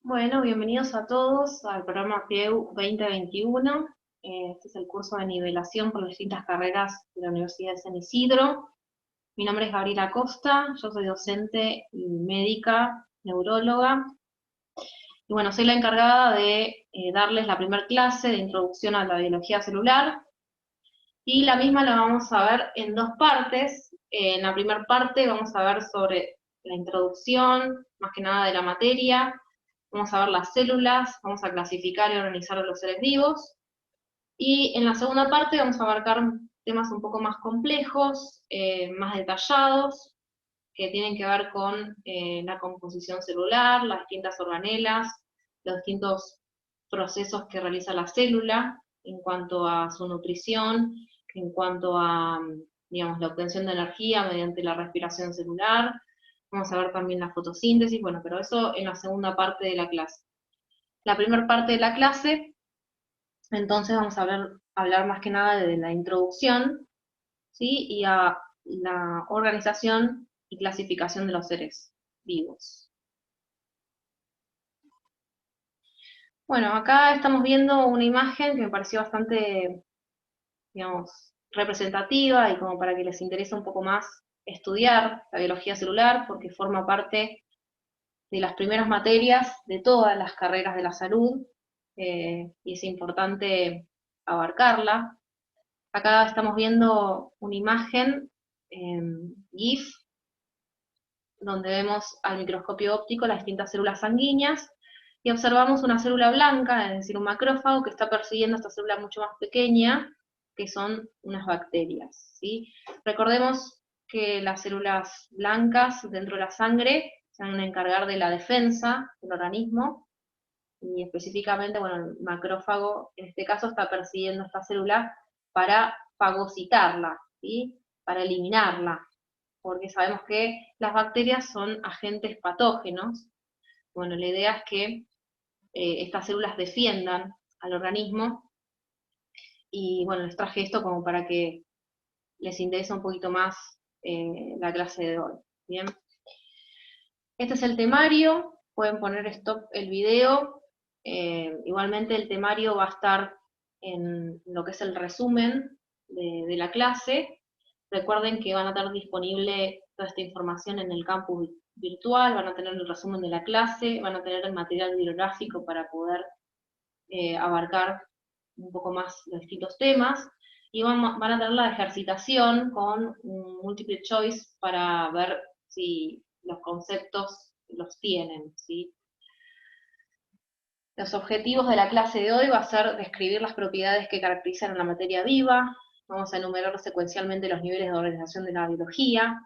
Bueno, bienvenidos a todos al programa PIEU 2021. Este es el curso de nivelación por las distintas carreras de la Universidad de San Isidro. Mi nombre es Gabriela Costa, yo soy docente y médica, neuróloga. Y bueno, soy la encargada de darles la primera clase de introducción a la biología celular. Y la misma la vamos a ver en dos partes. En la primera parte vamos a ver sobre la introducción, más que nada de la materia. Vamos a ver las células, vamos a clasificar y organizar a los seres vivos. Y en la segunda parte vamos a abarcar temas un poco más complejos, más detallados, que tienen que ver con la composición celular, las distintas organelas, los distintos procesos que realiza la célula en cuanto a su nutrición, en cuanto a, digamos, la obtención de energía mediante la respiración celular. Vamos a ver también la fotosíntesis, bueno, pero eso en la segunda parte de la clase. La primera parte de la clase, entonces vamos a hablar más que nada de la introducción, ¿sí? Y a la organización y clasificación de los seres vivos. Bueno, acá estamos viendo una imagen que me pareció bastante, digamos, representativa y como para que les interese un poco más estudiar la biología celular, porque forma parte de las primeras materias de todas las carreras de la salud, y es importante abarcarla. Acá estamos viendo una imagen GIF, donde vemos al microscopio óptico las distintas células sanguíneas, y observamos una célula blanca, es decir, un macrófago, que está persiguiendo esta célula mucho más pequeña, que son unas bacterias, ¿sí? Recordemos que las células blancas dentro de la sangre se van a encargar de la defensa del organismo, y específicamente, bueno, el macrófago en este caso está persiguiendo esta célula para fagocitarla, ¿sí? Para eliminarla, porque sabemos que las bacterias son agentes patógenos. Bueno, la idea es que estas células defiendan al organismo, y bueno, les traje esto como para que les interese un poquito más la clase de hoy. Bien, este es el temario, pueden poner stop el video. Igualmente el temario va a estar en lo que es el resumen de la clase. Recuerden que van a tener disponible toda esta información en el campus virtual, van a tener el resumen de la clase, van a tener el material bibliográfico para poder abarcar un poco más los distintos temas, y van a tener la ejercitación con un multiple choice para ver si los conceptos los tienen, ¿sí? Los objetivos de la clase de hoy va a ser describir las propiedades que caracterizan a la materia viva. Vamos a enumerar secuencialmente los niveles de organización de la biología.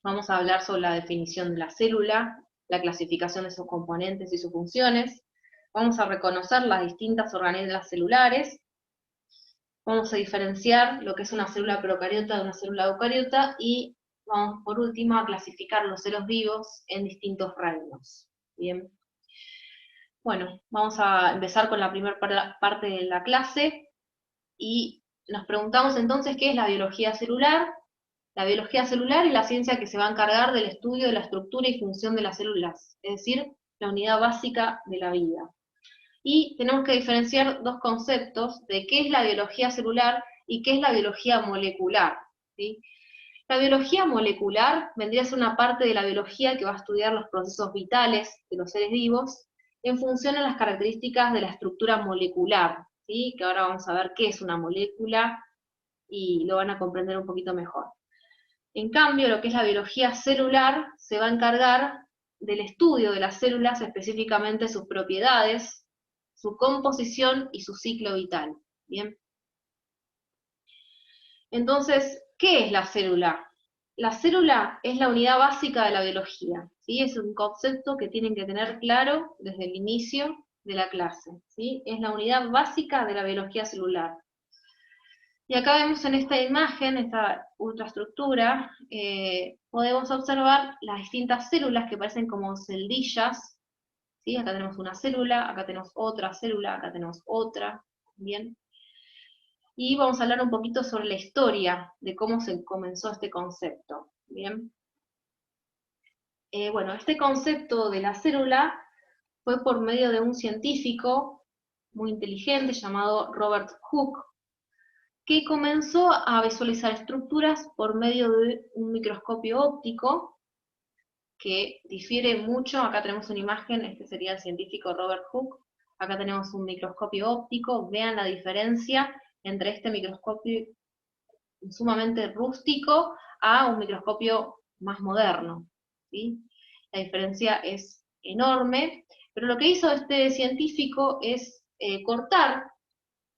Vamos a hablar sobre la definición de la célula, la clasificación de sus componentes y sus funciones. Vamos a reconocer las distintas organelas celulares. Vamos a diferenciar lo que es una célula procariota de una célula eucariota, y vamos por último a clasificar los seres vivos en distintos reinos. Bien. Bueno, vamos a empezar con la primera parte de la clase, y nos preguntamos entonces qué es la biología celular. La biología celular es la ciencia que se va a encargar del estudio de la estructura y función de las células, es decir, la unidad básica de la vida. Y tenemos que diferenciar dos conceptos de qué es la biología celular y qué es la biología molecular, ¿sí? La biología molecular vendría a ser una parte de la biología que va a estudiar los procesos vitales de los seres vivos en función a las características de la estructura molecular, ¿sí? Que ahora vamos a ver qué es una molécula y lo van a comprender un poquito mejor. En cambio, lo que es la biología celular se va a encargar del estudio de las células, específicamente sus propiedades, su composición y su ciclo vital. Bien. Entonces, ¿qué es la célula? La célula es la unidad básica de la biología, ¿sí? Es un concepto que tienen que tener claro desde el inicio de la clase, ¿sí? Es la unidad básica de la biología celular. Y acá vemos en esta imagen, esta ultraestructura, podemos observar las distintas células que parecen como celdillas, ¿sí? Acá tenemos una célula, acá tenemos otra célula, acá tenemos otra, ¿bien? Y vamos a hablar un poquito sobre la historia de cómo se comenzó este concepto, ¿bien? Bueno, este concepto de la célula fue por medio de un científico muy inteligente llamado Robert Hooke, que comenzó a visualizar estructuras por medio de un microscopio óptico, que difiere mucho. Acá tenemos una imagen, este sería el científico Robert Hooke, acá tenemos un microscopio óptico, vean la diferencia entre este microscopio sumamente rústico a un microscopio más moderno, ¿sí? La diferencia es enorme, pero lo que hizo este científico es cortar,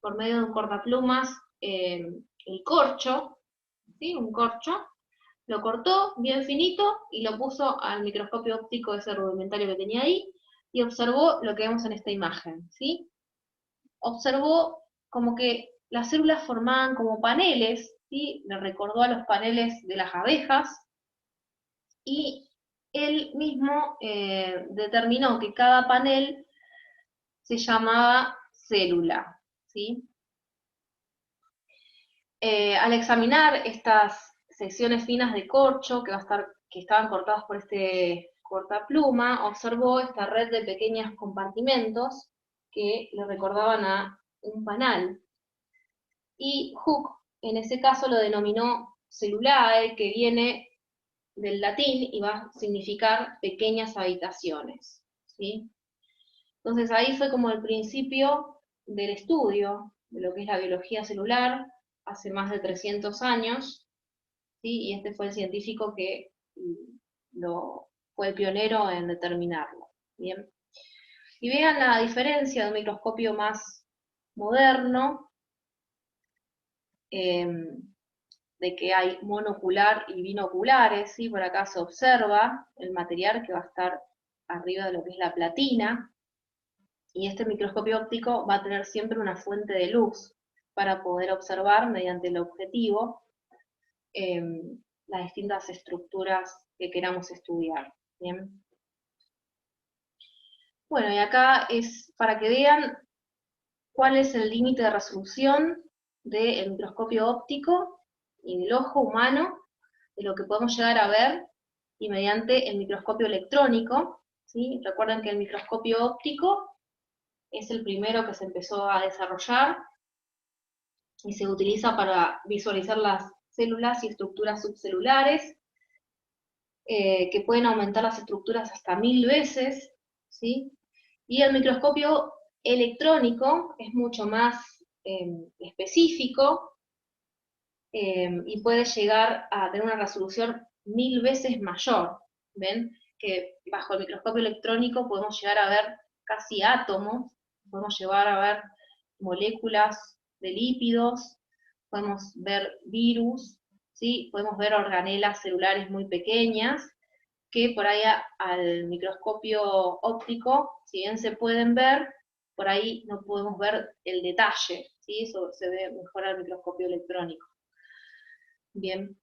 por medio de un cortaplumas, el corcho, ¿sí? Un corcho, lo cortó bien finito y lo puso al microscopio óptico ese rudimentario que tenía ahí, y observó lo que vemos en esta imagen, ¿sí? Observó como que las células formaban como paneles, ¿sí? Le recordó a los paneles de las abejas, y él mismo determinó que cada panel se llamaba célula, ¿sí? Al examinar estas secciones finas de corcho que estaban cortadas por este cortapluma, observó esta red de pequeños compartimentos que le recordaban a un panal. Y Hooke, en ese caso, lo denominó cellulae, que viene del latín y va a significar pequeñas habitaciones, ¿sí? Entonces ahí fue como el principio del estudio de lo que es la biología celular, hace más de 300 años, ¿sí? Y este fue el científico que fue el pionero en determinarlo, ¿bien? Y vean la diferencia de un microscopio más moderno, de que hay monocular y binoculares, ¿sí? Por acá se observa el material que va a estar arriba de lo que es la platina, y este microscopio óptico va a tener siempre una fuente de luz para poder observar mediante el objetivo eh, las distintas estructuras que queramos estudiar. ¿Bien? Bueno, y acá es para que vean cuál es el límite de resolución del microscopio óptico y del ojo humano, de lo que podemos llegar a ver, y mediante el microscopio electrónico, ¿sí? Recuerden que el microscopio óptico es el primero que se empezó a desarrollar y se utiliza para visualizar las células y estructuras subcelulares, que pueden aumentar las estructuras hasta 1000 veces, ¿sí? Y el microscopio electrónico es mucho más específico, y puede llegar a tener una resolución 1000 veces mayor. ¿Ven? Que bajo el microscopio electrónico podemos llegar a ver casi átomos, podemos llegar a ver moléculas de lípidos, podemos ver virus, ¿sí? Podemos ver organelas celulares muy pequeñas, que por ahí al microscopio óptico, si bien se pueden ver, por ahí no podemos ver el detalle, ¿sí? Eso se ve mejor al microscopio electrónico. Bien.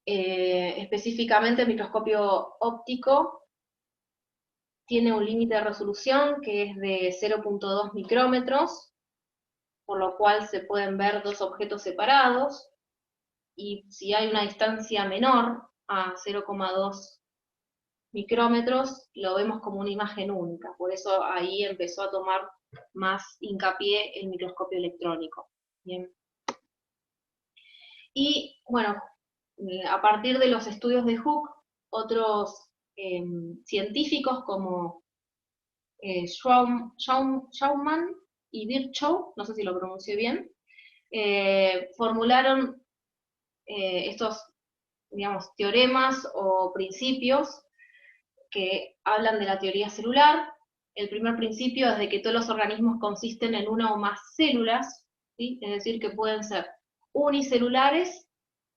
Específicamente el microscopio óptico tiene un límite de resolución que es de 0.2 micrómetros, por lo cual se pueden ver dos objetos separados, y si hay una distancia menor a 0,2 micrómetros, lo vemos como una imagen única. Por eso ahí empezó a tomar más hincapié el microscopio electrónico. Bien. Y bueno, a partir de los estudios de Hooke, otros científicos como Schaumann y Virchow, no sé si lo pronuncié bien, formularon estos, digamos, teoremas o principios que hablan de la teoría celular. El primer principio es de que todos los organismos consisten en una o más células, ¿sí? Es decir, que pueden ser unicelulares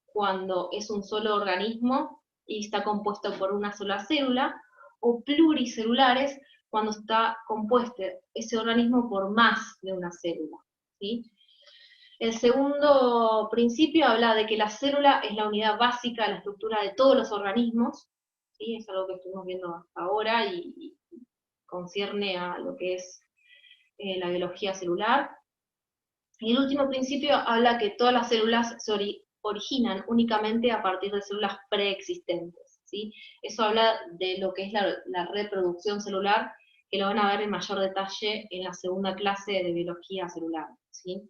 cuando es un solo organismo y está compuesto por una sola célula, o pluricelulares cuando está compuesto ese organismo por más de una célula, ¿sí? El segundo principio habla de que la célula es la unidad básica de la estructura de todos los organismos, ¿sí? Es algo que estuvimos viendo hasta ahora y concierne a lo que es la biología celular. Y el último principio habla que todas las células se originan únicamente a partir de células preexistentes, ¿sí? Eso habla de lo que es la reproducción celular, que lo van a ver en mayor detalle en la segunda clase de biología celular, ¿sí?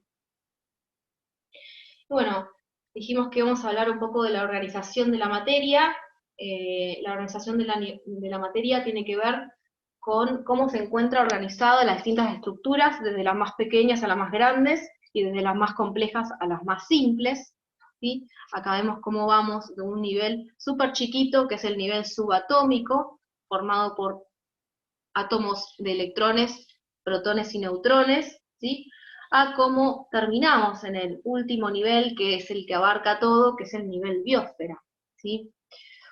Bueno, dijimos que vamos a hablar un poco de la organización de la materia. La organización de la materia tiene que ver con cómo se encuentra organizada las distintas estructuras, desde las más pequeñas a las más grandes, y desde las más complejas a las más simples, ¿sí? Acá vemos cómo vamos de un nivel súper chiquito, que es el nivel subatómico, formado por átomos de electrones, protones y neutrones, ¿sí? A cómo terminamos en el último nivel, que es el que abarca todo, que es el nivel biosfera, ¿sí?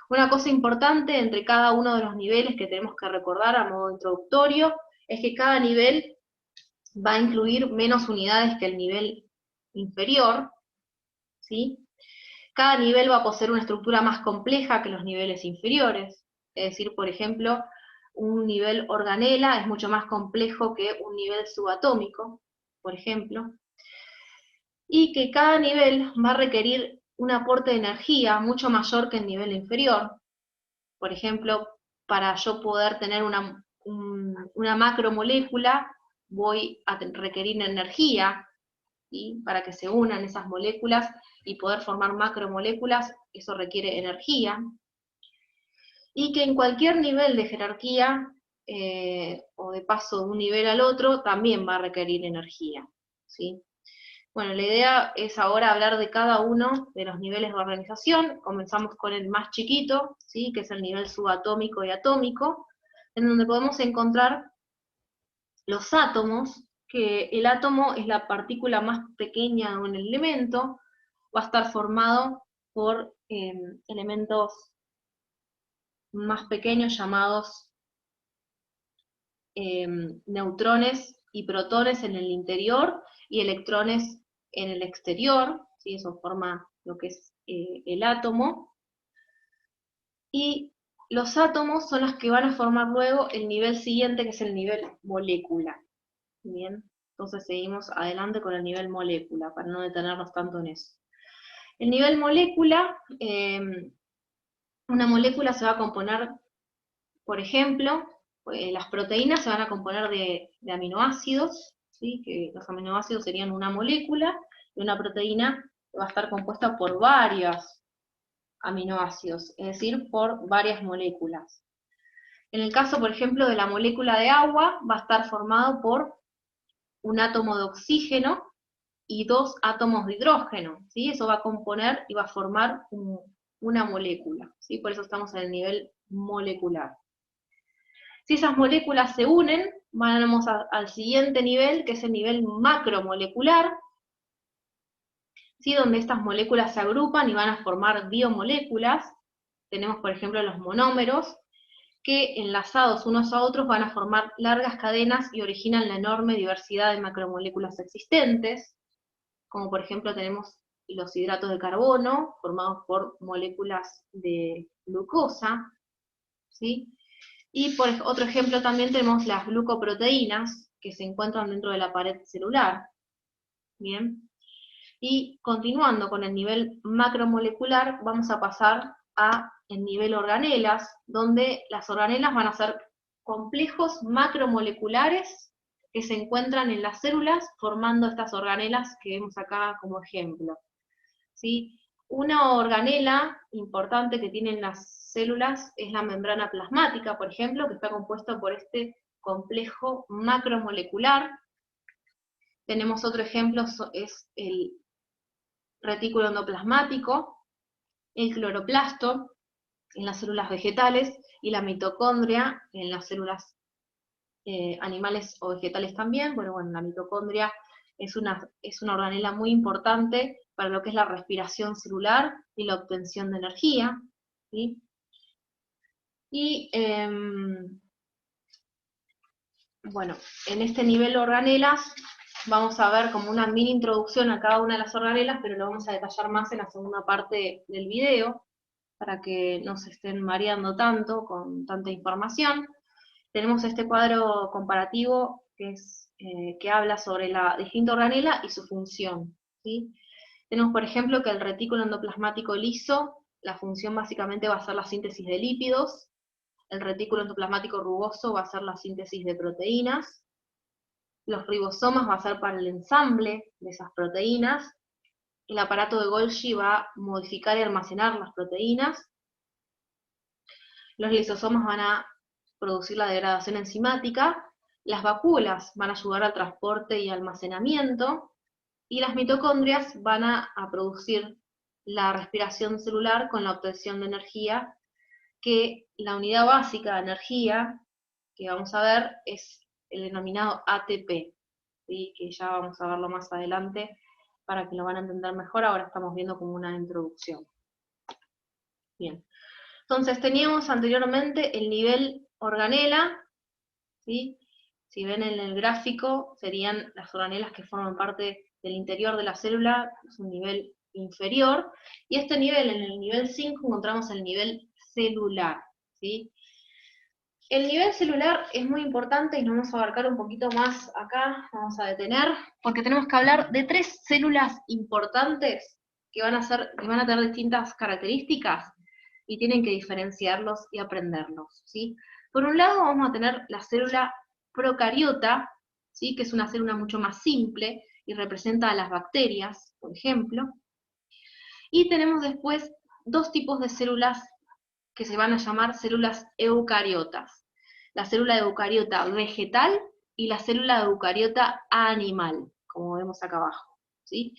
Una cosa importante entre cada uno de los niveles que tenemos que recordar a modo introductorio es que cada nivel va a incluir menos unidades que el nivel inferior, ¿sí? Cada nivel va a poseer una estructura más compleja que los niveles inferiores, es decir, por ejemplo, un nivel organela es mucho más complejo que un nivel subatómico, por ejemplo, y que cada nivel va a requerir un aporte de energía mucho mayor que el nivel inferior. Por ejemplo, para yo poder tener una macromolécula, voy a requerir energía, ¿sí? Para que se unan esas moléculas y poder formar macromoléculas, eso requiere energía. Y que en cualquier nivel de jerarquía, o de paso de un nivel al otro, también va a requerir energía, ¿sí? Bueno, la idea es ahora hablar de cada uno de los niveles de organización. Comenzamos con el más chiquito, ¿sí? Que es el nivel subatómico y atómico, en donde podemos encontrar los átomos, que el átomo es la partícula más pequeña de un elemento, va a estar formado por elementos más pequeños llamados neutrones y protones en el interior y electrones en el exterior, ¿sí? Eso forma lo que es el átomo, y los átomos son los que van a formar luego el nivel siguiente, que es el nivel molécula. Bien, entonces seguimos adelante con el nivel molécula, para no detenernos tanto en eso. El nivel molécula, una molécula se va a componer, por ejemplo, las proteínas se van a componer de aminoácidos, ¿sí? Que los aminoácidos serían una molécula, y una proteína va a estar compuesta por varios aminoácidos, es decir, por varias moléculas. En el caso, por ejemplo, de la molécula de agua, va a estar formado por un átomo de oxígeno y dos átomos de hidrógeno, ¿sí? Eso va a componer y va a formar una molécula, ¿sí? Por eso estamos en el nivel molecular. Si esas moléculas se unen, vamos al siguiente nivel, que es el nivel macromolecular, ¿sí? Donde estas moléculas se agrupan y van a formar biomoléculas. Tenemos, por ejemplo, los monómeros, que enlazados unos a otros van a formar largas cadenas y originan la enorme diversidad de macromoléculas existentes, como por ejemplo tenemos los hidratos de carbono, formados por moléculas de glucosa, ¿sí? Y por otro ejemplo también tenemos las glucoproteínas, que se encuentran dentro de la pared celular, ¿bien? Y continuando con el nivel macromolecular, vamos a pasar a el nivel organelas, donde las organelas van a ser complejos macromoleculares que se encuentran en las células formando estas organelas que vemos acá como ejemplo, ¿sí? Una organela importante que tienen las células es la membrana plasmática, por ejemplo, que está compuesta por este complejo macromolecular. Tenemos otro ejemplo, es el retículo endoplasmático, el cloroplasto en las células vegetales y la mitocondria en las células animales o vegetales también. Bueno, la mitocondria es una organela muy importante para lo que es la respiración celular y la obtención de energía, ¿sí? Y bueno, en este nivel organelas vamos a ver como una mini introducción a cada una de las organelas, pero lo vamos a detallar más en la segunda parte del video, para que no se estén mareando tanto con tanta información. Tenemos este cuadro comparativo que habla sobre la distinta organela y su función, ¿sí? Tenemos, por ejemplo, que el retículo endoplasmático liso la función básicamente va a ser la síntesis de lípidos, el retículo endoplasmático rugoso va a ser la síntesis de proteínas, los ribosomas va a ser para el ensamble de esas proteínas, el aparato de Golgi va a modificar y almacenar las proteínas, los lisosomas van a producir la degradación enzimática, las vacuolas van a ayudar al transporte y almacenamiento, y las mitocondrias van a producir la respiración celular con la obtención de energía, que la unidad básica de energía que vamos a ver es el denominado ATP, ¿sí? Que ya vamos a verlo más adelante para que lo van a entender mejor, ahora estamos viendo como una introducción. Bien, entonces teníamos anteriormente el nivel organela, ¿sí? Si ven en el gráfico, serían las organelas que forman parte del interior de la célula, es un nivel inferior, y este nivel, en el nivel 5, encontramos el nivel celular, ¿sí? El nivel celular es muy importante y nos vamos a abarcar un poquito más acá, vamos a detener, porque tenemos que hablar de 3 células importantes que van a tener distintas características y tienen que diferenciarlos y aprenderlos, ¿sí? Por un lado vamos a tener la célula procariota, ¿sí? Que es una célula mucho más simple y representa a las bacterias, por ejemplo. Y tenemos después 2 tipos de células que se van a llamar células eucariotas. La célula eucariota vegetal y la célula eucariota animal, como vemos acá abajo, ¿sí?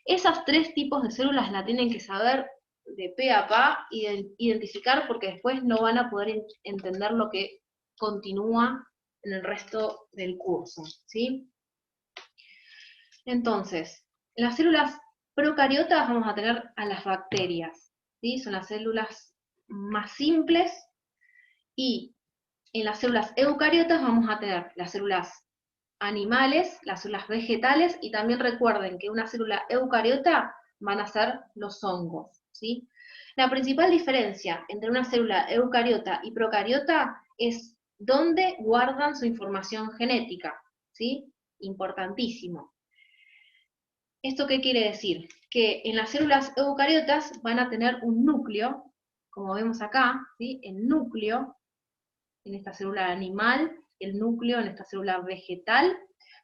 Esas 3 tipos de células la tienen que saber de pe a pa y identificar, porque después no van a poder entender lo que continúa en el resto del curso, ¿sí? Entonces, en las células procariotas vamos a tener a las bacterias, ¿sí? Son las células más simples, y en las células eucariotas vamos a tener las células animales, las células vegetales, y también recuerden que una célula eucariota van a ser los hongos, ¿sí? La principal diferencia entre una célula eucariota y procariota es dónde guardan su información genética, ¿sí? Importantísimo. ¿Esto qué quiere decir? Que en las células eucariotas van a tener un núcleo, como vemos acá, ¿sí? El núcleo en esta célula animal, el núcleo en esta célula vegetal,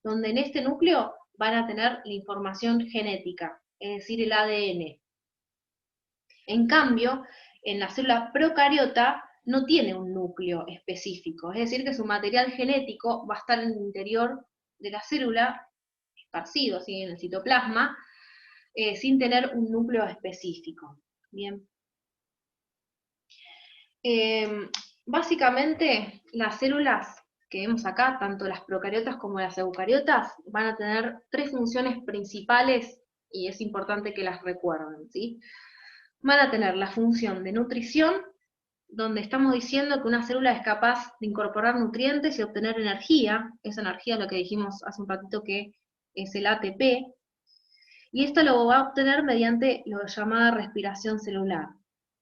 donde en este núcleo van a tener la información genética, es decir, el ADN. En cambio, en la célula procariota no tiene un núcleo específico, es decir, que su material genético va a estar en el interior de la célula, esparcido así en el citoplasma, sin tener un núcleo específico. Bien. Básicamente, las células que vemos acá, tanto las procariotas como las eucariotas, van a tener 3 funciones principales, y es importante que las recuerden, ¿sí? Van a tener la función de nutrición, donde estamos diciendo que una célula es capaz de incorporar nutrientes y obtener energía, esa energía es lo que dijimos hace un ratito que es el ATP, y esto lo va a obtener mediante lo llamada respiración celular.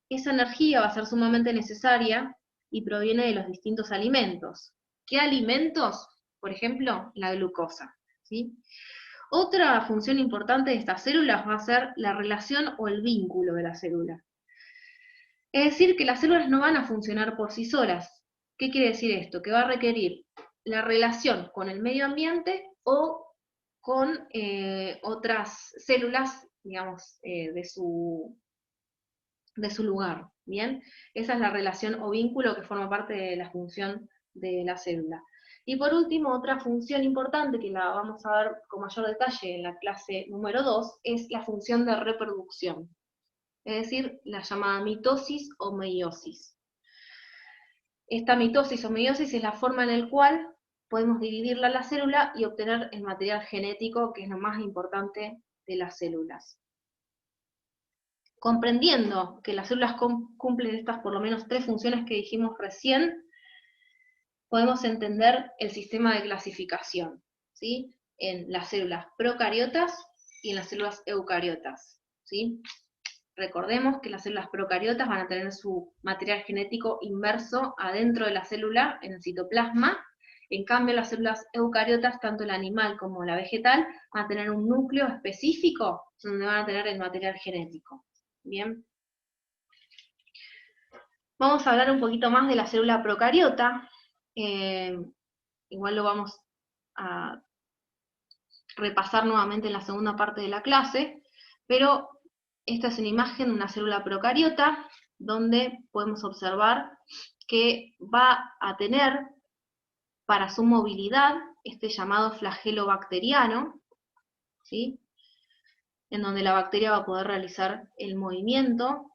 Esa energía va a ser sumamente necesaria y proviene de los distintos alimentos. ¿Qué alimentos? Por ejemplo, la glucosa, ¿sí? Otra función importante de estas células va a ser la relación o el vínculo de la célula. Es decir, que las células no van a funcionar por sí solas. ¿Qué quiere decir esto? Que va a requerir la relación con el medio ambiente o con otras células, digamos, de su lugar, ¿bien? Esa es la relación o vínculo que forma parte de la función de la célula. Y por último, otra función importante que la vamos a ver con mayor detalle en la clase número 2, es la función de reproducción, es decir, la llamada mitosis o meiosis. Esta mitosis o meiosis es la forma en la cual podemos dividirla la célula y obtener el material genético, que es lo más importante de las células. Comprendiendo que las células cumplen estas por lo menos 3 funciones que dijimos recién, podemos entender el sistema de clasificación, ¿sí? En las células procariotas y en las células eucariotas, ¿sí? Recordemos que las células procariotas van a tener su material genético inmerso adentro de la célula, en el citoplasma. En cambio, las células eucariotas, tanto la animal como la vegetal, van a tener un núcleo específico donde van a tener el material genético. Bien. Vamos a hablar un poquito más de la célula procariota. Igual lo vamos a repasar nuevamente en la segunda parte de la clase, pero esta es una imagen de una célula procariota donde podemos observar que va a tener para su movilidad este llamado flagelo bacteriano, ¿sí? En donde la bacteria va a poder realizar el movimiento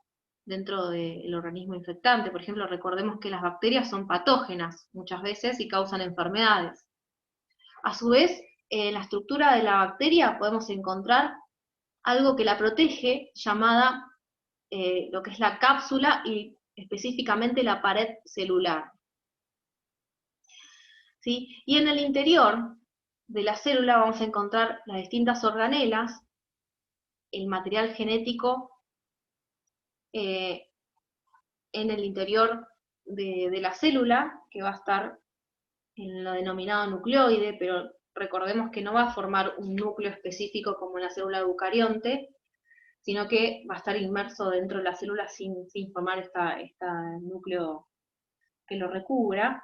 dentro del organismo infectante. Por ejemplo, recordemos que las bacterias son patógenas muchas veces y causan enfermedades. A su vez, en la estructura de la bacteria podemos encontrar algo que la protege, llamada lo que es la cápsula y específicamente la pared celular. ¿Sí? Y en el interior de la célula vamos a encontrar las distintas organelas, el material genético en el interior de la célula, que va a estar en lo denominado nucleoide, pero recordemos que no va a formar un núcleo específico como en la célula eucarionte, sino que va a estar inmerso dentro de la célula sin formar este núcleo que lo recubra.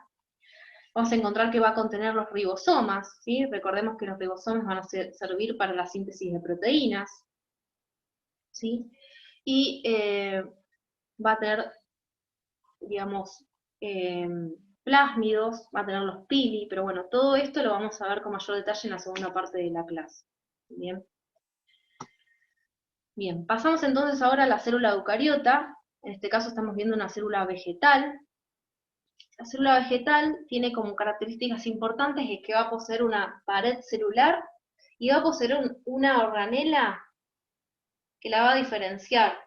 Vamos a encontrar que va a contener los ribosomas, ¿sí? Recordemos que los ribosomas van a servir para la síntesis de proteínas, ¿sí? Y va a tener, digamos, plásmidos, va a tener los pili, pero bueno, todo esto lo vamos a ver con mayor detalle en la segunda parte de la clase. Bien. Bien, pasamos entonces ahora a la célula eucariota. En este caso estamos viendo una célula vegetal. La célula vegetal tiene como características importantes es que va a poseer una pared celular y va a poseer una organela que la va a diferenciar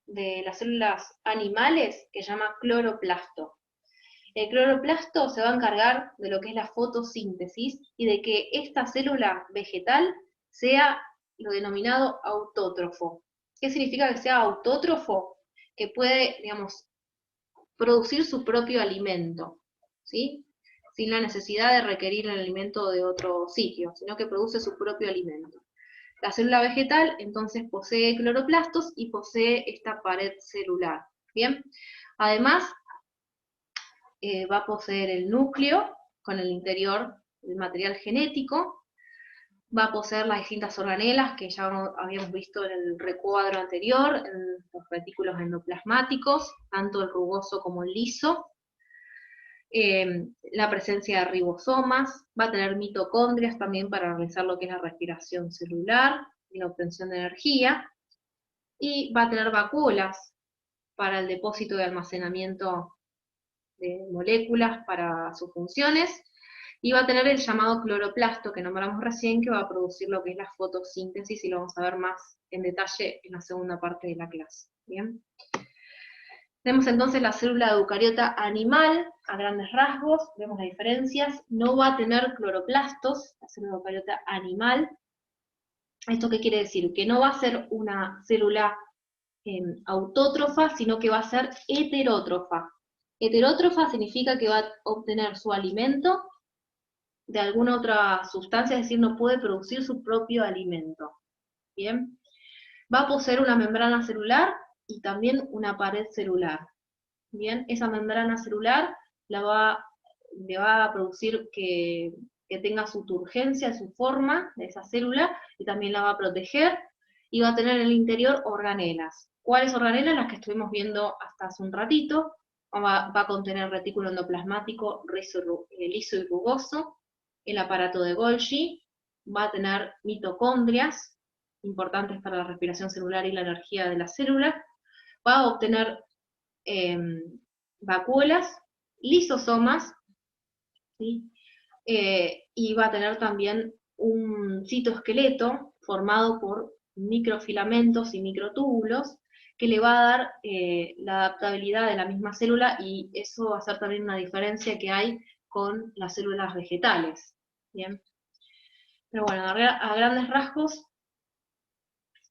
de las células animales, que se llama cloroplasto. El cloroplasto se va a encargar de lo que es la fotosíntesis y de que esta célula vegetal sea lo denominado autótrofo. ¿Qué significa que sea autótrofo? Que puede, digamos, producir su propio alimento, ¿sí? Sin la necesidad de requerir el alimento de otro sitio, sino que produce su propio alimento. La célula vegetal entonces posee cloroplastos y posee esta pared celular, ¿bien? Además, va a poseer el núcleo con el interior del material genético, va a poseer las distintas organelas que ya habíamos visto en el recuadro anterior, en los retículos endoplasmáticos, tanto el rugoso como el liso, la presencia de ribosomas, va a tener mitocondrias también para realizar lo que es la respiración celular y la obtención de energía, y va a tener vacuolas para el depósito de almacenamiento de moléculas para sus funciones, y va a tener el llamado cloroplasto que nombramos recién, que va a producir lo que es la fotosíntesis, y lo vamos a ver más en detalle en la segunda parte de la clase. ¿Bien? Tenemos entonces la célula eucariota animal, a grandes rasgos, vemos las diferencias, no va a tener cloroplastos, la célula eucariota animal. ¿Esto qué quiere decir? Que no va a ser una célula autótrofa, sino que va a ser heterótrofa. Heterótrofa significa que va a obtener su alimento de alguna otra sustancia, es decir, no puede producir su propio alimento. ¿Bien? Va a poseer una membrana celular y también una pared celular. Bien, esa membrana celular le va a producir que tenga su turgencia, su forma de esa célula, y también la va a proteger, y va a tener en el interior organelas. ¿Cuáles organelas? Las que estuvimos viendo hasta hace un ratito. Va a contener retículo endoplasmático liso y rugoso, el aparato de Golgi, va a tener mitocondrias, importantes para la respiración celular y la energía de la célula, va a obtener vacuolas, lisosomas, ¿sí? Y va a tener también un citoesqueleto formado por microfilamentos y microtúbulos, que le va a dar la adaptabilidad de la misma célula, y eso va a ser también una diferencia que hay con las células vegetales. ¿Bien? Pero bueno, a grandes rasgos,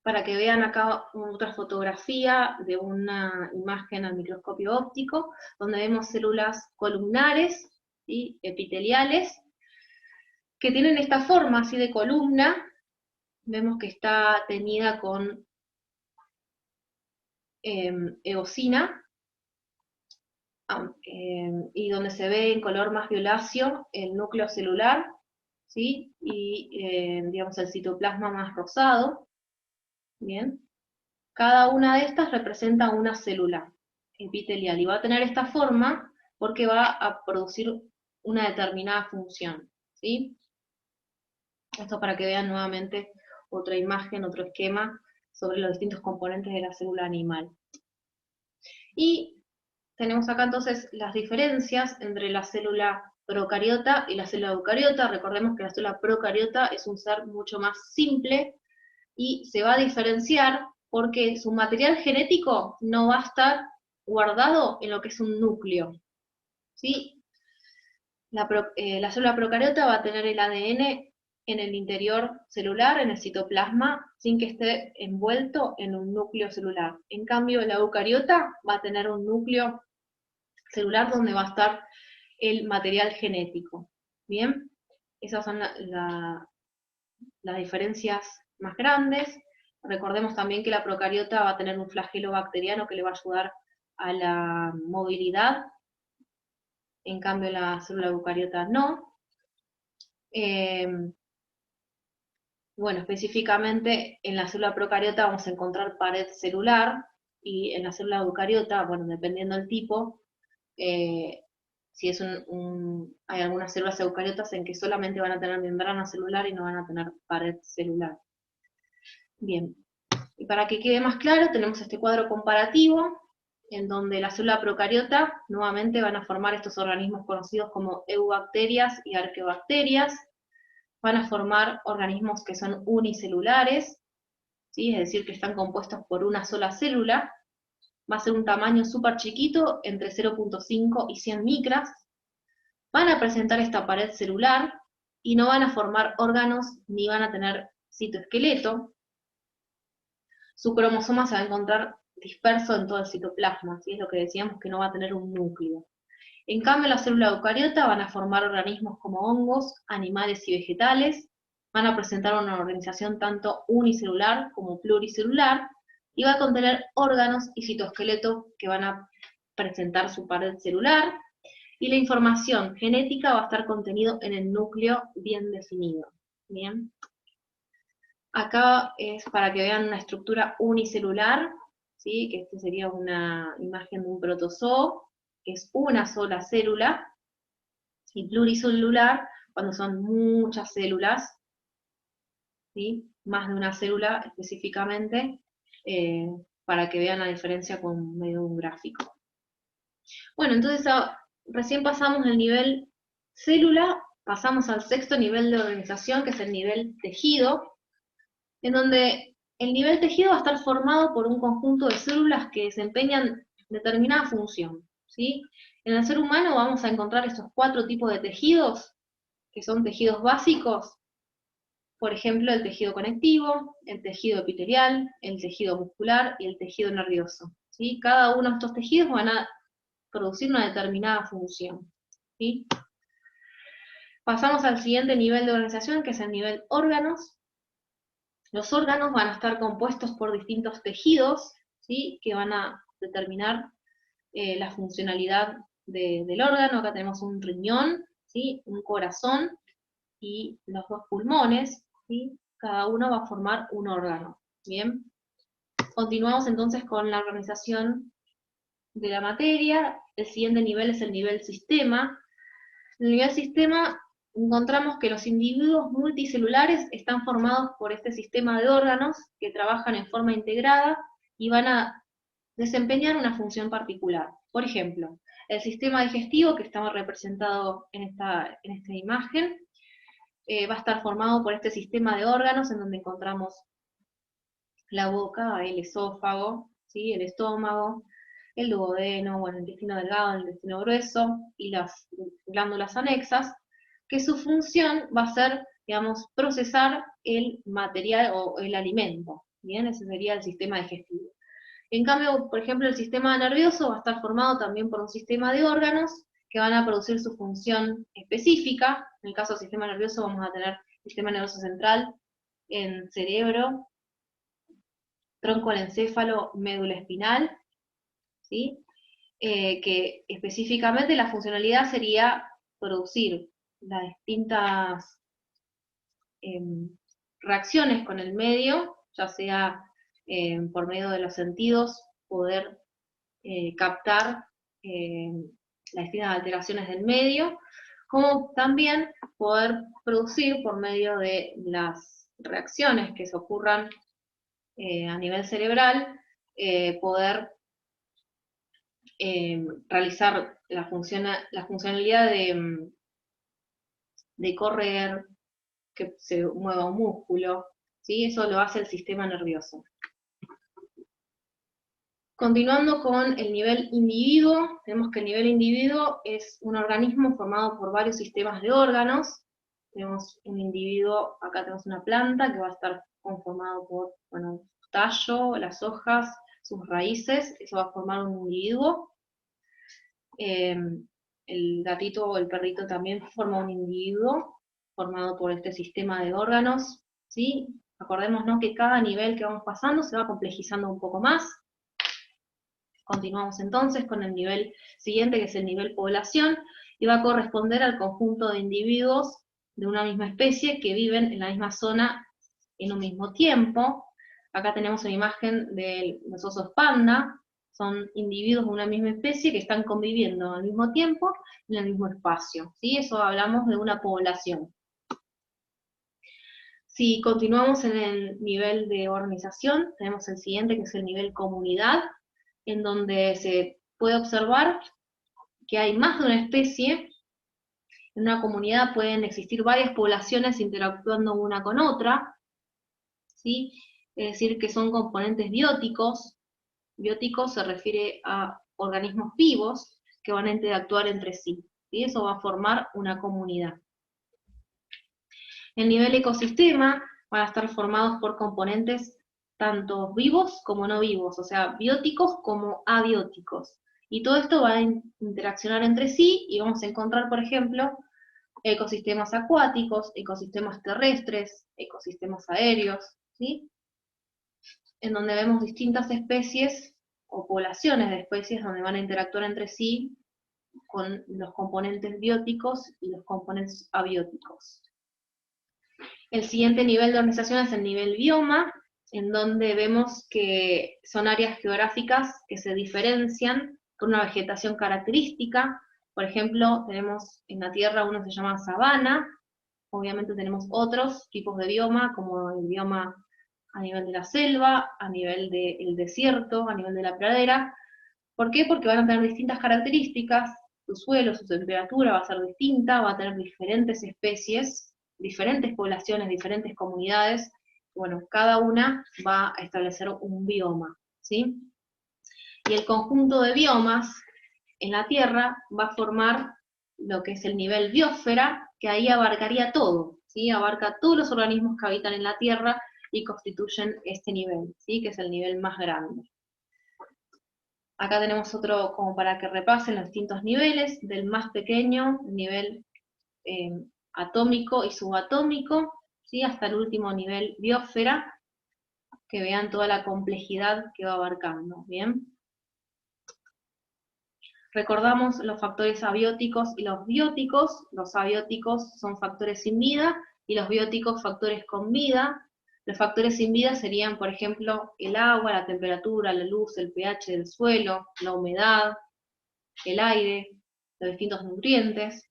para que vean acá otra fotografía de una imagen al microscopio óptico, donde vemos células columnares y epiteliales, que tienen esta forma así de columna. Vemos que está teñida con eosina, y donde se ve en color más violáceo el núcleo celular, ¿sí? Y digamos el citoplasma más rosado, ¿bien? Cada una de estas representa una célula epitelial y va a tener esta forma porque va a producir una determinada función, ¿sí? Esto para que vean nuevamente otra imagen, otro esquema sobre los distintos componentes de la célula animal. Y tenemos acá entonces las diferencias entre la célula procariota y la célula eucariota. Recordemos que la célula procariota es un ser mucho más simple y se va a diferenciar porque su material genético no va a estar guardado en lo que es un núcleo, ¿sí? La célula procariota va a tener el ADN en el interior celular, en el citoplasma, sin que esté envuelto en un núcleo celular. En cambio, la eucariota va a tener un núcleo celular donde va a estar el material genético. Bien, esas son las diferencias más grandes. Recordemos también que la procariota va a tener un flagelo bacteriano que le va a ayudar a la movilidad, en cambio la célula eucariota no. Bueno, específicamente en la célula procariota vamos a encontrar pared celular, y en la célula eucariota, bueno, dependiendo del tipo, eh, si es hay algunas células eucariotas en que solamente van a tener membrana celular y no van a tener pared celular. Bien, y para que quede más claro, tenemos este cuadro comparativo, en donde la célula procariota nuevamente van a formar estos organismos conocidos como eubacterias y arqueobacterias, van a formar organismos que son unicelulares, ¿sí? Es decir, que están compuestos por una sola célula, va a ser un tamaño súper chiquito, entre 0,5 y 100 micras, van a presentar esta pared celular y no van a formar órganos ni van a tener citoesqueleto. Su cromosoma se va a encontrar disperso en todo el citoplasma, ¿sí? Es lo que decíamos, que no va a tener un núcleo. En cambio, la célula eucariota van a formar organismos como hongos, animales y vegetales, van a presentar una organización tanto unicelular como pluricelular, y va a contener órganos y citoesqueleto que van a presentar su pared celular, y la información genética va a estar contenido en el núcleo bien definido. Bien. Acá es para que vean una estructura unicelular, ¿sí? Que esta sería una imagen de un protozoo, que es una sola célula, y pluricelular, cuando son muchas células, ¿sí? Más de una célula específicamente, para que vean la diferencia con medio de un gráfico. Bueno, entonces recién pasamos el nivel célula, pasamos al sexto nivel de organización, que es el nivel tejido, en donde el nivel tejido va a estar formado por un conjunto de células que desempeñan determinada función, ¿sí? En el ser humano vamos a encontrar estos 4 tipos de tejidos, que son tejidos básicos, por ejemplo, el tejido conectivo, el tejido epitelial, el tejido muscular y el tejido nervioso, ¿sí? Cada uno de estos tejidos van a producir una determinada función, ¿sí? Pasamos al siguiente nivel de organización, que es el nivel órganos. Los órganos van a estar compuestos por distintos tejidos, ¿sí? Que van a determinar la funcionalidad del órgano. Acá tenemos un riñón, ¿sí? Un corazón y los 2 pulmones, ¿sí? Cada uno va a formar un órgano. Bien, continuamos entonces con la organización de la materia. El siguiente nivel es el nivel sistema. En el nivel sistema encontramos que los individuos multicelulares están formados por este sistema de órganos que trabajan en forma integrada y van a desempeñar una función particular. Por ejemplo, el sistema digestivo, que estamos representado en esta imagen, va a estar formado por este sistema de órganos en donde encontramos la boca, el esófago, ¿sí? El estómago, el duodeno, bueno, el intestino delgado, el intestino grueso y las glándulas anexas, que su función va a ser, digamos, procesar el material o el alimento. Bien, ese sería el sistema digestivo. En cambio, por ejemplo, el sistema nervioso va a estar formado también por un sistema de órganos que van a producir su función específica. En el caso del sistema nervioso vamos a tener sistema nervioso central en cerebro, tronco del encéfalo, médula espinal, ¿sí? que específicamente la funcionalidad sería producir las distintas reacciones con el medio, ya sea por medio de los sentidos, poder captar las distintas alteraciones del medio, como también poder producir por medio de las reacciones que se ocurran a nivel cerebral, poder realizar la funcionalidad de correr, que se mueva un músculo, ¿sí? Eso lo hace el sistema nervioso. Continuando con el nivel individuo, tenemos que el nivel individuo es un organismo formado por varios sistemas de órganos. Tenemos un individuo, acá tenemos una planta que va a estar conformado por, bueno, su tallo, las hojas, sus raíces, eso va a formar un individuo. El gatito o el perrito también forma un individuo formado por este sistema de órganos, ¿sí? Acordémonos que cada nivel que vamos pasando se va complejizando un poco más. Continuamos entonces con el nivel siguiente, que es el nivel población, y va a corresponder al conjunto de individuos de una misma especie que viven en la misma zona en un mismo tiempo. Acá tenemos una imagen de los osos panda, son individuos de una misma especie que están conviviendo al mismo tiempo en el mismo espacio, ¿sí? Eso hablamos de una población. Si continuamos en el nivel de organización, tenemos el siguiente, que es el nivel comunidad, en donde se puede observar que hay más de una especie. En una comunidad pueden existir varias poblaciones interactuando una con otra, ¿sí? Es decir, que son componentes bióticos. Bióticos se refiere a organismos vivos que van a interactuar entre sí, y eso va a formar una comunidad. El nivel ecosistema van a estar formados por componentes tanto vivos como no vivos, o sea, bióticos como abióticos. Y todo esto va a interaccionar entre sí y vamos a encontrar, por ejemplo, ecosistemas acuáticos, ecosistemas terrestres, ecosistemas aéreos, ¿sí? En donde vemos distintas especies o poblaciones de especies donde van a interactuar entre sí con los componentes bióticos y los componentes abióticos. El siguiente nivel de organización es el nivel bioma, en donde vemos que son áreas geográficas que se diferencian por una vegetación característica. Por ejemplo, tenemos en la Tierra uno que se llama sabana, obviamente tenemos otros tipos de bioma, como el bioma a nivel de la selva, a nivel del desierto, a nivel de la pradera. ¿Por qué? Porque van a tener distintas características, su suelo, su temperatura va a ser distinta, va a tener diferentes especies, diferentes poblaciones, diferentes comunidades. Bueno, cada una va a establecer un bioma, ¿sí? Y el conjunto de biomas en la Tierra va a formar lo que es el nivel biosfera, que ahí abarcaría todo, ¿sí? Abarca todos los organismos que habitan en la Tierra y constituyen este nivel, ¿sí? Que es el nivel más grande. Acá tenemos otro como para que repasen los distintos niveles, del más pequeño, nivel atómico y subatómico, ¿sí? Hasta el último nivel biosfera, que vean toda la complejidad que va abarcando, ¿bien? Recordamos los factores abióticos y los bióticos. Los abióticos son factores sin vida y los bióticos factores con vida. Los factores sin vida serían, por ejemplo, el agua, la temperatura, la luz, el pH del suelo, la humedad, el aire, los distintos nutrientes.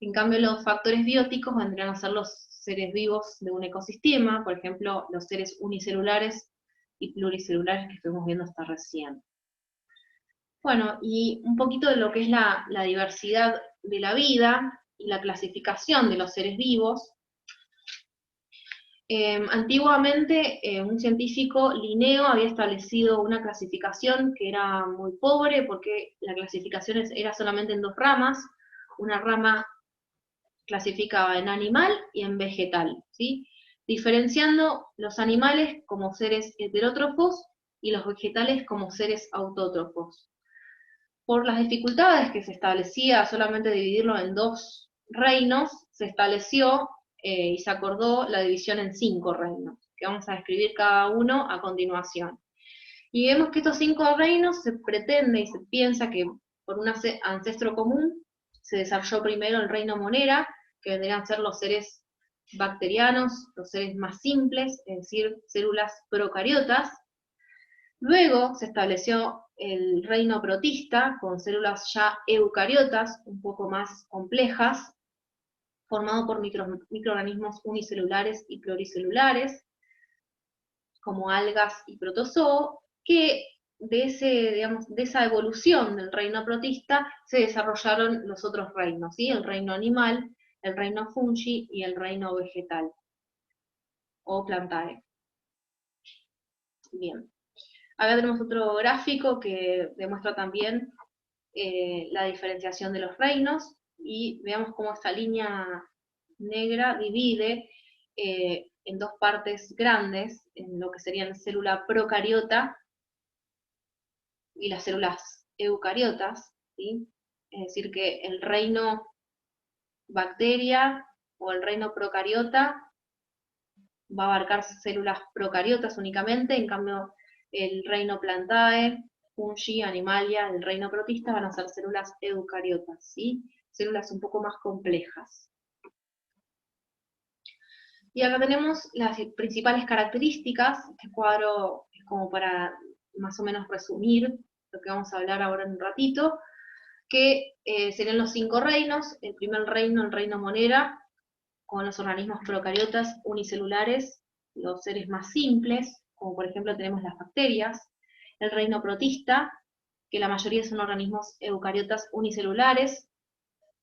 En cambio, los factores bióticos vendrían a ser los seres vivos de un ecosistema, por ejemplo, los seres unicelulares y pluricelulares que estuvimos viendo hasta recién. Bueno, y un poquito de lo que es la diversidad de la vida y la clasificación de los seres vivos. Antiguamente, un científico, Linneo, había establecido una clasificación que era muy pobre, porque la clasificación era solamente en dos ramas. Una rama clasificaba en animal y en vegetal, ¿sí? Diferenciando los animales como seres heterótrofos y los vegetales como seres autótrofos. Por las dificultades que se establecía solamente dividirlo en dos reinos, se estableció y se acordó la división en 5 reinos, que vamos a describir cada uno a continuación. Y vemos que estos 5 reinos se pretende y se piensa que por un ancestro común se desarrolló primero el reino monera, que vendrían a ser los seres bacterianos, los seres más simples, es decir, células procariotas. Luego se estableció el reino protista, con células ya eucariotas, un poco más complejas, formado por microorganismos unicelulares y pluricelulares, como algas y protozoo, que de esa evolución del reino protista se desarrollaron los otros reinos, ¿sí? El reino animal, el reino fungi y el reino vegetal, o plantae. Bien. Acá tenemos otro gráfico que demuestra también la diferenciación de los reinos, y veamos cómo esta línea negra divide en dos partes grandes, en lo que serían célula procariota y las células eucariotas, ¿sí? Es decir, que el reino bacteria o el reino procariota va a abarcar células procariotas únicamente, en cambio el reino plantae, fungi, animalia, el reino protista van a ser células eucariotas, ¿sí? Células un poco más complejas. Y acá tenemos las principales características. Este cuadro es como para más o menos resumir lo que vamos a hablar ahora en un ratito, que serían los 5 reinos. El primer reino, el reino monera, con los organismos procariotas unicelulares, los seres más simples, como por ejemplo tenemos las bacterias. El reino protista, que la mayoría son organismos eucariotas unicelulares,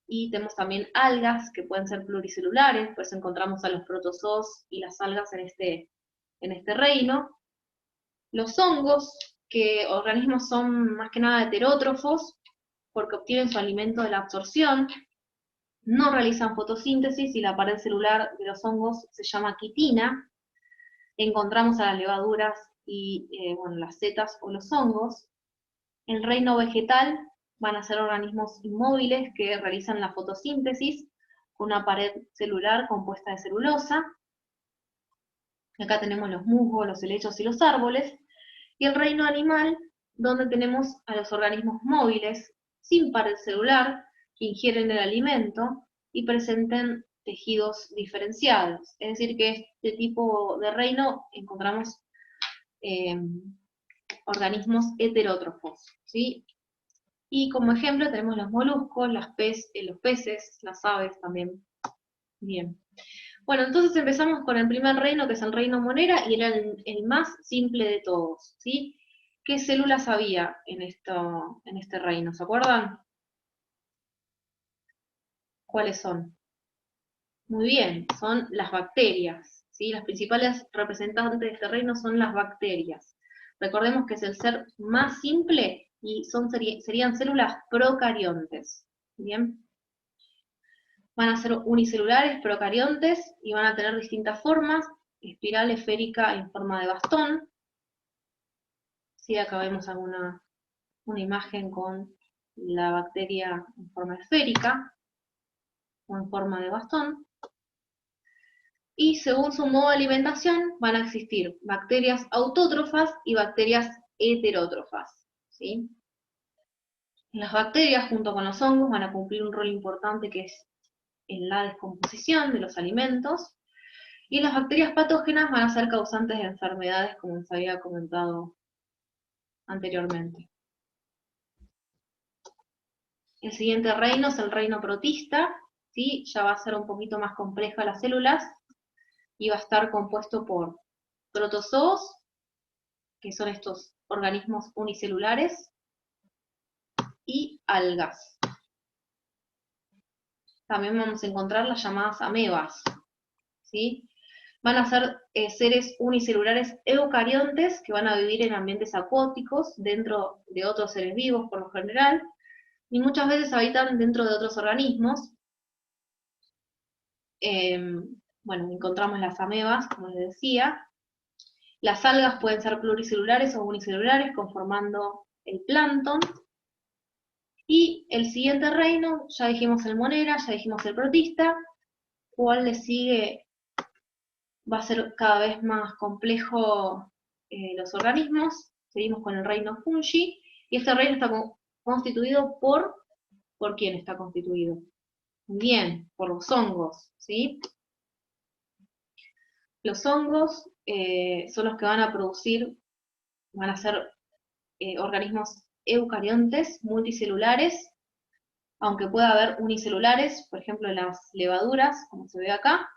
y tenemos también algas, que pueden ser pluricelulares, pues encontramos a los protozoos y las algas en este reino. Los hongos, que organismos son más que nada heterótrofos, porque obtienen su alimento de la absorción, no realizan fotosíntesis, y la pared celular de los hongos se llama quitina. Encontramos a las levaduras y las setas o los hongos. El reino vegetal van a ser organismos inmóviles que realizan la fotosíntesis con una pared celular compuesta de celulosa. Acá tenemos los musgos, los helechos y los árboles. Y el reino animal, donde tenemos a los organismos móviles sin pared celular, que ingieren el alimento y presenten tejidos diferenciados. Es decir, que este tipo de reino encontramos organismos heterótrofos, ¿sí? Y como ejemplo tenemos los moluscos, los peces, las aves también. Bien. Bueno, entonces empezamos con el primer reino, que es el reino monera, y era el más simple de todos, ¿sí? ¿Qué células había en este reino? ¿Se acuerdan? ¿Cuáles son? Muy bien, son las bacterias, ¿sí? Las principales representantes de este reino son las bacterias. Recordemos que es el ser más simple y serían células procariontes. Bien. Van a ser unicelulares, procariontes, y van a tener distintas formas: espiral, esférica, en forma de bastón. Sí, acá vemos una imagen con la bacteria en forma esférica o en forma de bastón. Y según su modo de alimentación van a existir bacterias autótrofas y bacterias heterótrofas, ¿sí? Las bacterias, junto con los hongos, van a cumplir un rol importante, que es en la descomposición de los alimentos, y las bacterias patógenas van a ser causantes de enfermedades, como les había comentado anteriormente. El siguiente reino es el reino protista, ¿sí? Ya va a ser un poquito más compleja las células, y va a estar compuesto por protozoos, que son estos organismos unicelulares, y algas. También vamos a encontrar las llamadas amebas, ¿sí? Van a ser seres unicelulares eucariontes, que van a vivir en ambientes acuáticos, dentro de otros seres vivos por lo general, y muchas veces habitan dentro de otros organismos. Bueno, encontramos las amebas, como les decía. Las algas pueden ser pluricelulares o unicelulares, conformando el plancton. Y el siguiente reino, ya dijimos el monera, ya dijimos el protista. ¿Cuál le sigue? Va a ser cada vez más complejo los organismos, seguimos con el reino fungi, y este reino está constituido ¿por quién está constituido? Bien, por los hongos, ¿sí? Los hongos son los que van a producir, van a ser organismos eucariontes, multicelulares, aunque pueda haber unicelulares, por ejemplo las levaduras, como se ve acá.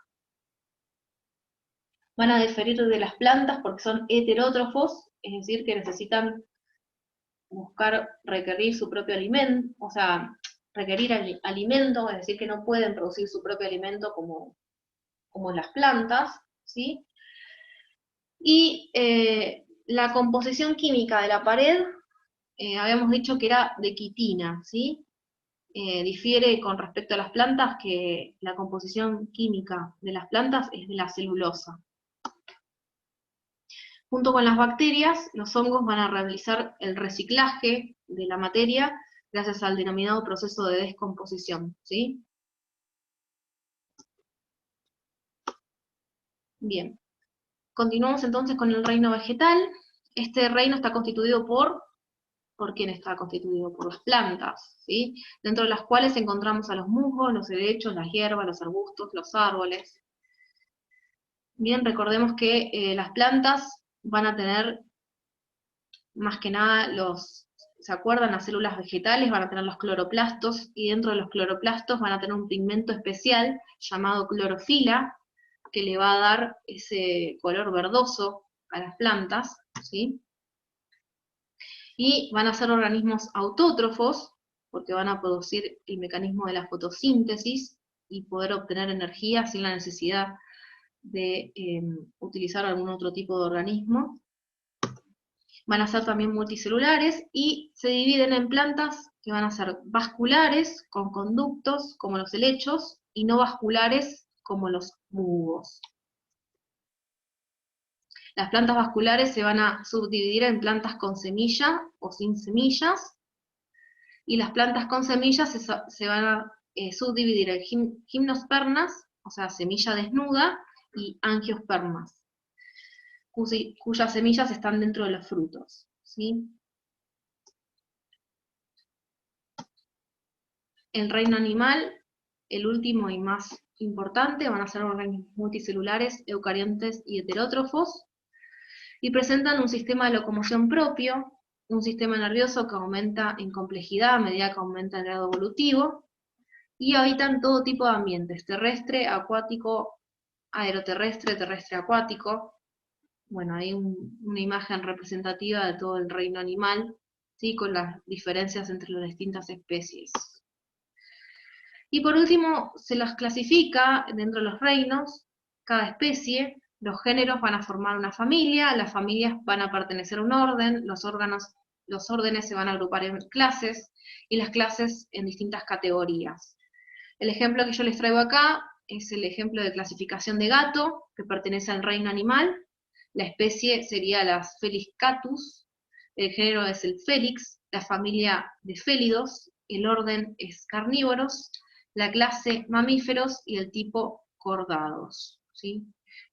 Van a diferir de las plantas porque son heterótrofos, es decir, que necesitan requerir su propio alimento, o sea, requerir alimento, es decir, que no pueden producir su propio alimento como las plantas, ¿sí? Y la composición química de la pared, habíamos dicho que era de quitina, ¿sí? Difiere con respecto a las plantas que la composición química de las plantas es de la celulosa. Junto con las bacterias, los hongos van a realizar el reciclaje de la materia gracias al denominado proceso de descomposición, ¿sí? Bien, continuamos entonces con el reino vegetal. Este reino está constituido ¿por quién está constituido? Por las plantas, ¿sí? Dentro de las cuales encontramos a los musgos, los helechos, las hierbas, los arbustos, los árboles. Bien, recordemos que las plantas van a tener, más que nada, ¿se acuerdan? Las células vegetales van a tener los cloroplastos, y dentro de los cloroplastos van a tener un pigmento especial llamado clorofila, que le va a dar ese color verdoso a las plantas, ¿sí? Y van a ser organismos autótrofos, porque van a producir el mecanismo de la fotosíntesis y poder obtener energía sin la necesidad de utilizar algún otro tipo de organismo. Van a ser también multicelulares y se dividen en plantas que van a ser vasculares, con conductos, como los helechos, y no vasculares, como los musgos. Las plantas vasculares se van a subdividir en plantas con semilla o sin semillas, y las plantas con semillas se van a subdividir en gimnospermas, o sea, semilla desnuda, y angiospermas, cuyas semillas están dentro de los frutos, ¿sí? El reino animal, el último y más importante, van a ser organismos multicelulares, eucariontes y heterótrofos, y presentan un sistema de locomoción propio, un sistema nervioso que aumenta en complejidad a medida que aumenta el grado evolutivo, y habitan todo tipo de ambientes: terrestre, acuático, aeroterrestre, terrestre acuático. Bueno, hay una imagen representativa de todo el reino animal, ¿sí? Con las diferencias entre las distintas especies. Y por último, se las clasifica dentro de los reinos, cada especie. Los géneros van a formar una familia, las familias van a pertenecer a un orden, los órdenes se van a agrupar en clases, y las clases en distintas categorías. El ejemplo que yo les traigo acá es el ejemplo de clasificación de gato, que pertenece al reino animal. La especie sería las Felis catus, el género es el Felix, la familia de félidos, el orden es carnívoros, la clase mamíferos y el tipo cordados, ¿sí?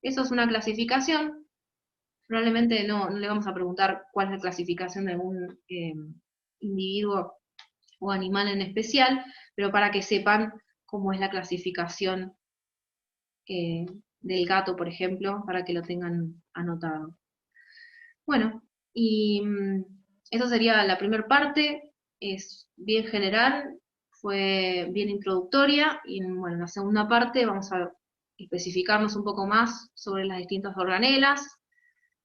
Eso es una clasificación. Probablemente no le vamos a preguntar cuál es la clasificación de algún individuo o animal en especial, pero para que sepan cómo es la clasificación del gato, por ejemplo, para que lo tengan anotado. Bueno, y esa sería la primera parte, es bien general, fue bien introductoria, y bueno, en la segunda parte vamos a especificarnos un poco más sobre las distintas organelas,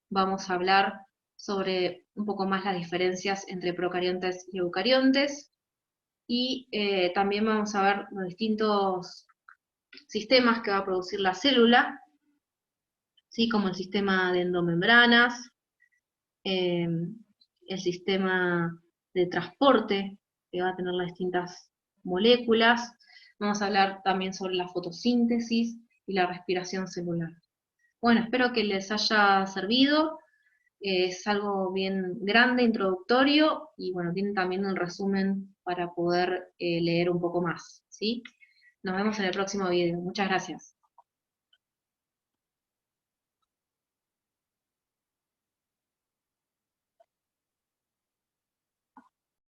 vamos a hablar sobre un poco más las diferencias entre procariontes y eucariontes, y también vamos a ver los distintos sistemas que va a producir la célula, ¿sí? Como el sistema de endomembranas, el sistema de transporte que va a tener las distintas moléculas. Vamos a hablar también sobre la fotosíntesis y la respiración celular. Bueno, espero que les haya servido. Es algo bien grande, introductorio, y bueno, tienen también un resumen para poder leer un poco más, ¿sí? Nos vemos en el próximo video. Muchas gracias.